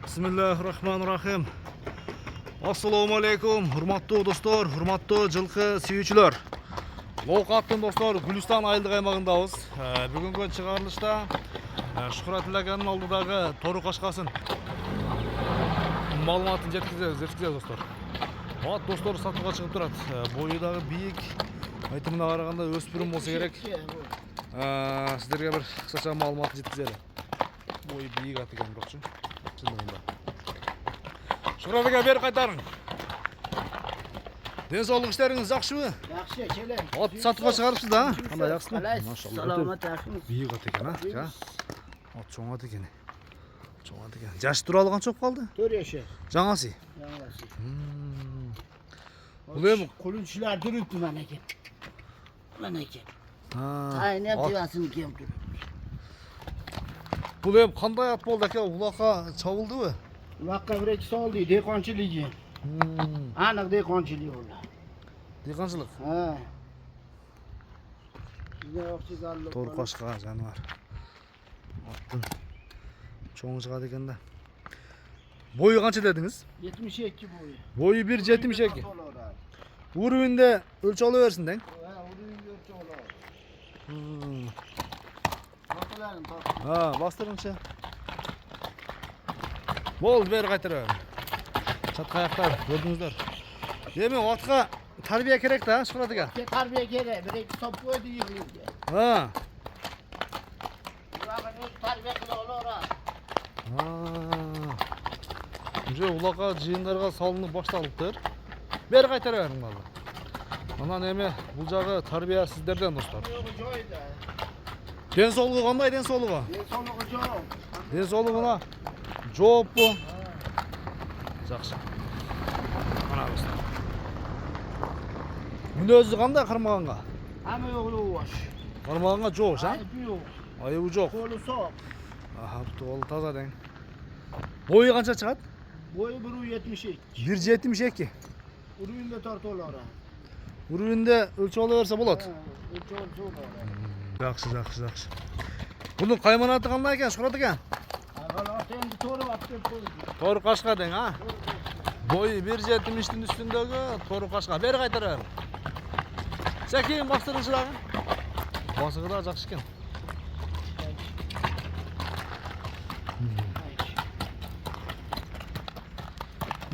Bismillahirrahmanirrahim. Assalamu alaikum, hurmatlı dostlar, hurmatlı жылқы сүйүүчүлөр. Лоқаттын достар, Гүлістан айылдық аймағындабыз. Бүгінгі шығарылышта Шухрат Лаганның алдыдағы торы қашқасын маалыматын жеткіземіз достар. Ат достар сатуға шығып тұрады. Бойыдағы биік, айтымына қарағанда өспірім болса керек. Сіздерге бір қысқаша маалыматын жеткізелі. Бойы биік ат екен жоқшы. Шухрат аға, бері қайтарың. Денсаулық іштеріңіз жақшыбы? Жақсы, келем. Ат сатуға шығарыпсыз да? Қандай жақсы ма? Саламат жақсымыз. Биік ат екен, а? Ат чоң ат екен. Чоң ат екен. Жашы туралы қанша болып қалды? 4 яшы. Жаңасы? Жаңасы. Бұл ем Құлыншылар дүріпті мән екен. Мән екен. Ат- дивасын кем тұр. Бұл ем қандай ат болды әке? Улаққа чабылды бі? Улаққа бір-екі салды, дейқаншылығы. Анық дейқаншылығы олар. Дейқаншылық? Торы қашқа жануар. Аттың чоң шығады екен да. Бойы қанша дедіңіз? 72 бойы. Бойы 1,72. Уровеньде өлші ала берсін дең? Уровеньде өлші ала. Тартыларын тартыларын. Бастырыңшы. Болды, бері қайтыр. Шатқа аяқтар, көрдіңіздер. Деме, отқа тарбия керек та, Шухрат аға? Тарбия керек, бір-екі топ қойды егілінде. Тарбия қыла олар. Улақа жиындарға салынып башталыптыр. Бері қайтар әрің балы. Анан еме, бұл жағы тарбия сіздерден достар. Денсаулығы қандай денсаулығы? Денсаулығы жоқ. Денсаулығына жоқ бұ. Жақсы. Ана достар. Мүнезі қандай қырмағанға? Әмі оғылы оғаш. Қырмағанға жоқ, жа? Айыбы жоқ. Айыбы жоқ. Қолы соқ. Қолы таза дең. Бойы қанша шығады? Бойы 1,72. 1,72. Уровеньде тарты олар. Уровеньде өлші ала берсе болады? Өлші олар. Жақсы. Бұның қайманаты қандай екен, Шухрат аға? Қайманаты енді торы бап деп қойды. Торы қашқа дең, а? Бойы 1,73-тің үстіндегі торы қашқа. Бері қайтар әрі. Сәкейін бастырын шырағы? Басығы да жақсы екен.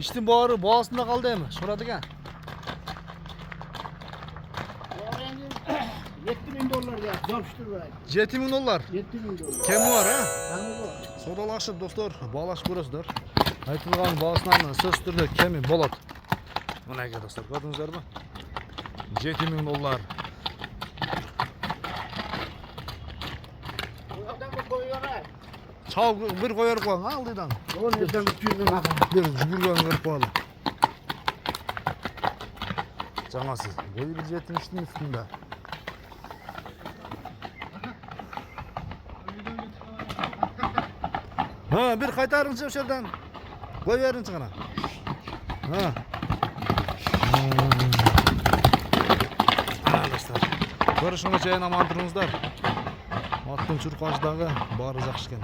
Іштің бары бағасында қалды әмі, Шухрат аға? $7,000 ya, жапыштыр бәрі. $7,000? $7,000. Кемі бар, а? Қаңы бар. Содалашып, достар, бағалашып көресіздер. Айтылған бағасынан сөз түрде кемі болады. Мұна әке, достар, көрдіңіздер бі? $7,000. Одан бір қойғарай. Çal bir koyar koyun aldıydan. Onu yüzden bütünün akıllı. Bir cübürgen kırıp koyalım. Canası. Boyu 1,73'tün üstünde. Bir kaytarın şevşerden. Koy verin çıkana. Arkadaşlar. Görüşünüz yayın aman durunuzlar. Attın çürük acıdağı barı жақсы екен.